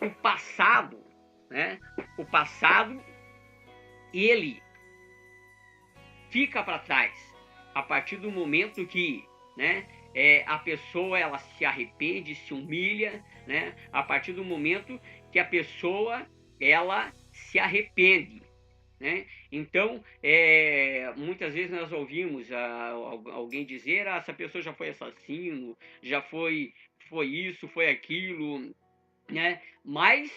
o passado, né? O passado, ele fica para trás a partir do momento que, né, a pessoa ela se arrepende, se humilha, né? A partir do momento que a pessoa ela se arrepende, né? Então, muitas vezes nós ouvimos alguém dizer: essa pessoa já foi assassino, já foi isso, foi aquilo, né? Mas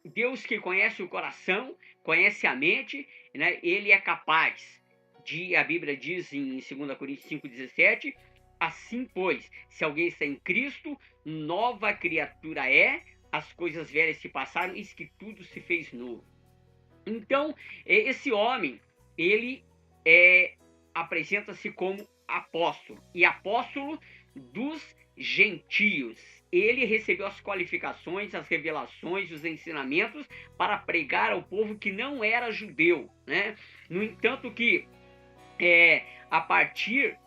Deus, que conhece o coração, conhece a mente, né? Ele é capaz de, a Bíblia diz em 2 Coríntios 5,17, assim, pois, se alguém está em Cristo, nova criatura é, as coisas velhas se passaram, eis que tudo se fez novo. Então, esse homem, ele apresenta-se como apóstolo, e apóstolo dos gentios. Ele recebeu as qualificações, as revelações, os ensinamentos para pregar ao povo que não era judeu, né? No entanto que a partir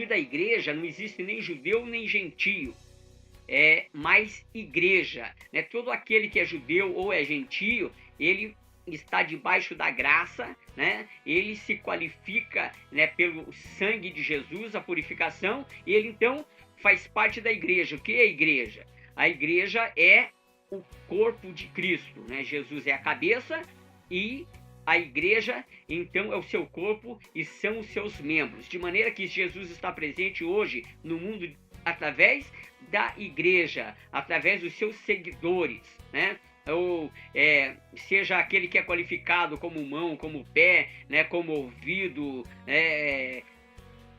da igreja não existe nem judeu nem gentio, mais igreja, né? Todo aquele que é judeu ou é gentio, ele está debaixo da graça, né? Ele se qualifica, né, pelo sangue de Jesus, a purificação, e ele então faz parte da igreja. O que é a igreja? A igreja é o corpo de Cristo, né? Jesus é a cabeça e a igreja, então, é o seu corpo e são os seus membros. De maneira que Jesus está presente hoje no mundo através da igreja, através dos seus seguidores, né? Ou seja aquele que é qualificado como mão, como pé, né, como ouvido,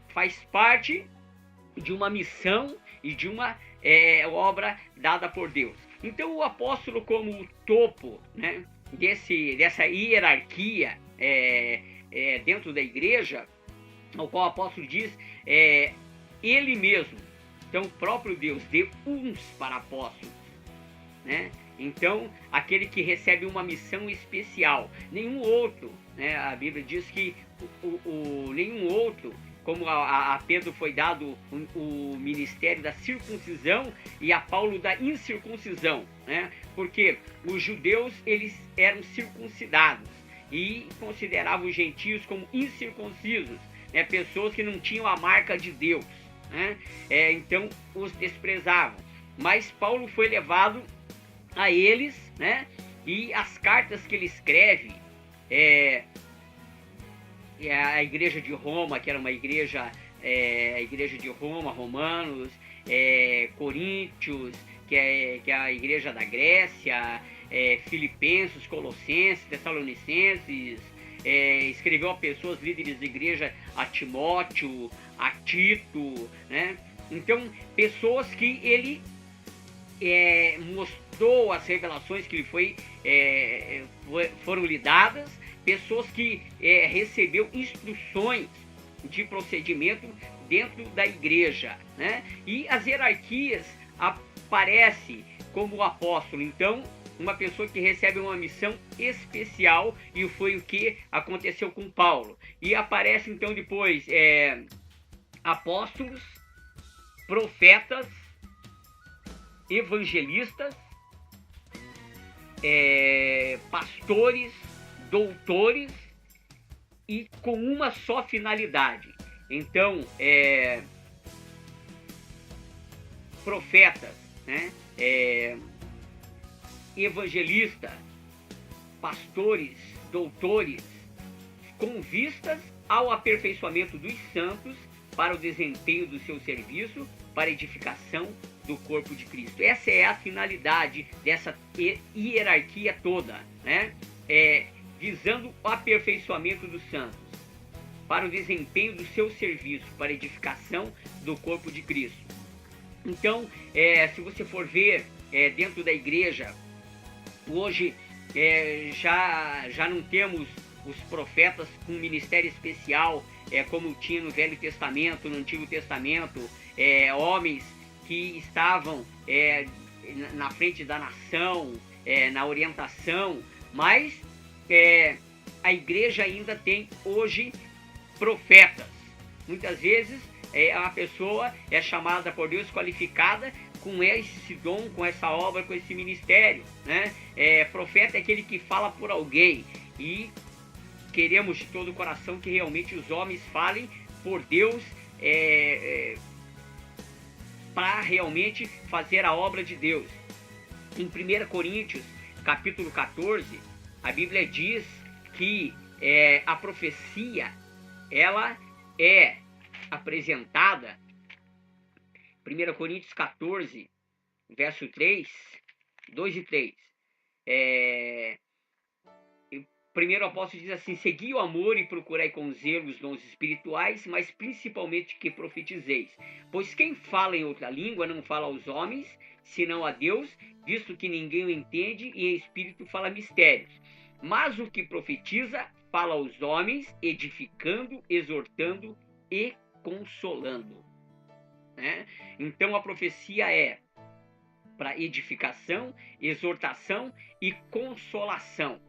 faz parte de uma missão e de uma obra dada por Deus. Então o apóstolo, como o topo, né, dessa hierarquia dentro da igreja, ao qual o apóstolo diz, ele mesmo, então o próprio Deus deu uns para apóstolos, né? Então, aquele que recebe uma missão especial, nenhum outro, né? A Bíblia diz que nenhum outro, como a Pedro foi dado o ministério da circuncisão e a Paulo da incircuncisão, né? Porque os judeus, eles eram circuncidados e consideravam os gentios como incircuncisos, né? Pessoas que não tinham a marca de Deus, né? Então os desprezavam. Mas Paulo foi levado a eles, né? E as cartas que ele escreve, a igreja de Roma, que era uma igreja, a igreja de Roma, Romanos, Coríntios, que é a igreja da Grécia, Filipenses, Colossenses, Tessalonicenses, escreveu a pessoas líderes da igreja, a Timóteo, a Tito, né? Então, pessoas que ele mostrou as revelações que lhe foram lhe dadas, pessoas que recebeu instruções de procedimento dentro da igreja, né? E as hierarquias aparecem como o apóstolo. Então, uma pessoa que recebe uma missão especial, e foi o que aconteceu com Paulo. E aparece então depois apóstolos, profetas, evangelistas, pastores, doutores, e com uma só finalidade. Então, profetas, né? Evangelistas, pastores, doutores, com vistas ao aperfeiçoamento dos santos para o desempenho do seu serviço, para a edificação do corpo de Cristo. Essa é a finalidade dessa hierarquia toda, né? Visando o aperfeiçoamento dos santos, para o desempenho do seu serviço, para a edificação do corpo de Cristo. Então, se você for ver dentro da igreja, hoje já não temos os profetas com ministério especial, como tinha no Velho Testamento, no Antigo Testamento, homens que estavam na frente da nação, na orientação, mas a igreja ainda tem hoje profetas. Muitas vezes a pessoa é chamada por Deus, qualificada com esse dom, com essa obra, com esse ministério, né? Profeta é aquele que fala por alguém, e queremos de todo o coração que realmente os homens falem por Deus, para realmente fazer a obra de Deus. Em 1 Coríntios, capítulo 14, a Bíblia diz que a profecia, ela é apresentada, 1 Coríntios 14, verso 3, 2 e 3, primeiro apóstolo diz assim: segui o amor e procurai com zelo os dons espirituais, mas principalmente que profetizeis. Pois quem fala em outra língua não fala aos homens, senão a Deus, visto que ninguém o entende, e em espírito fala mistérios. Mas o que profetiza fala aos homens, edificando, exortando e consolando. Né? Então a profecia é para edificação, exortação e consolação,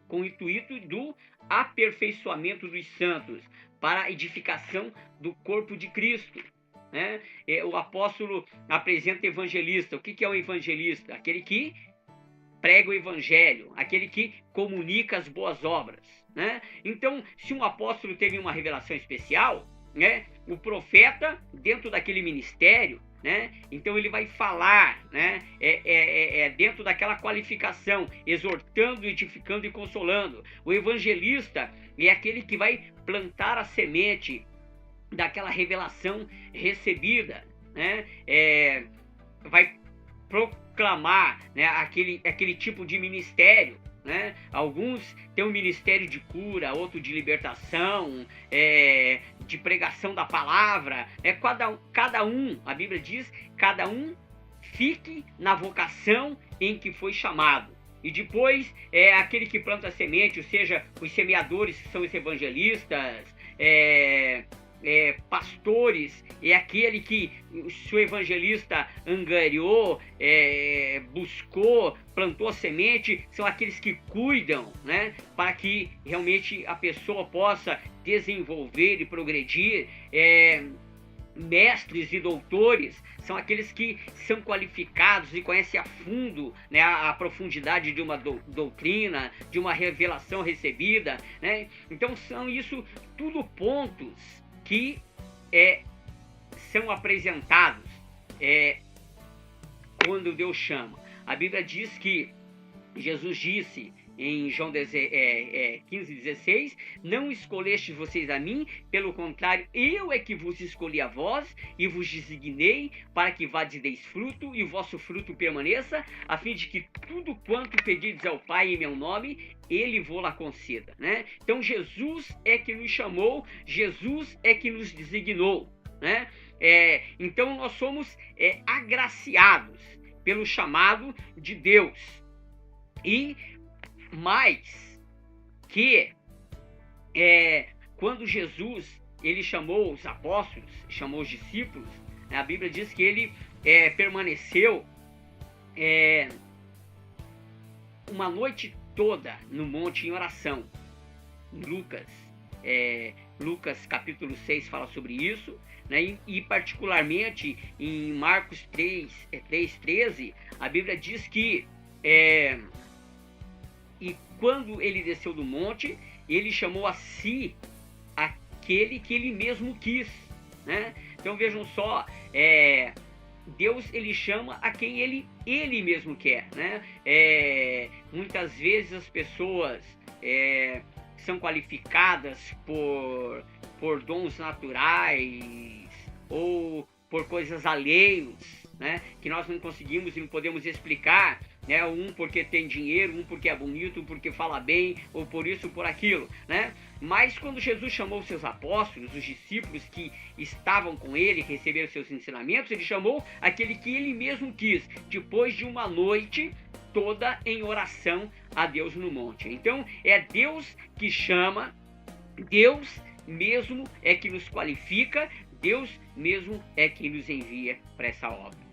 com o intuito do aperfeiçoamento dos santos, para a edificação do corpo de Cristo. Né? O apóstolo apresenta evangelista. O que é um evangelista? Aquele que prega o evangelho, aquele que comunica as boas obras. Né? Então, se um apóstolo teve uma revelação especial, né, o profeta, dentro daquele ministério, né, então ele vai falar, né, dentro daquela qualificação, exortando, edificando e consolando. O evangelista é aquele que vai plantar a semente daquela revelação recebida, né, vai proclamar, né, aquele tipo de ministério. Né? Alguns têm um ministério de cura, outro de libertação, de pregação da palavra. Cada um, a Bíblia diz, cada um fique na vocação em que foi chamado. E depois aquele que planta a semente, ou seja, os semeadores, que são os evangelistas, pastores, é aquele que o evangelista angariou, buscou, plantou a semente, são aqueles que cuidam, né, para que realmente a pessoa possa desenvolver e progredir. Mestres e doutores são aqueles que são qualificados e conhecem a fundo, né, a profundidade de uma doutrina, de uma revelação recebida, né? Então são isso tudo pontos que são apresentados quando Deus chama. A Bíblia diz que Jesus disse em João 15:16, não escolhestes vocês a mim, pelo contrário, eu é que vos escolhi a vós e vos designei para que vades e deis fruto, e o vosso fruto permaneça, a fim de que tudo quanto pedirdes ao Pai em meu nome, ele vô-la conceda. Né? Então Jesus é que nos chamou, Jesus é que nos designou. Né? Então nós somos agraciados pelo chamado de Deus. E mais que quando Jesus ele chamou os apóstolos, chamou os discípulos, a Bíblia diz que ele permaneceu uma noite toda no monte em oração. Lucas capítulo 6 fala sobre isso, né? E particularmente em Marcos 3:13, a Bíblia diz que e quando ele desceu do monte, ele chamou a si aquele que ele mesmo quis. Né? Então vejam só, Deus ele chama a quem ele mesmo quer. Né? Muitas vezes as pessoas são qualificadas por dons naturais ou por coisas alheios, né? Que nós não conseguimos e não podemos explicar. Né? Um porque tem dinheiro, um porque é bonito, um porque fala bem, ou por isso, por aquilo, né? Mas quando Jesus chamou os seus apóstolos, os discípulos que estavam com ele, que receberam seus ensinamentos, ele chamou aquele que ele mesmo quis, depois de uma noite toda em oração a Deus no monte. Então é Deus que chama, Deus mesmo é que nos qualifica, Deus mesmo é que nos envia para essa obra.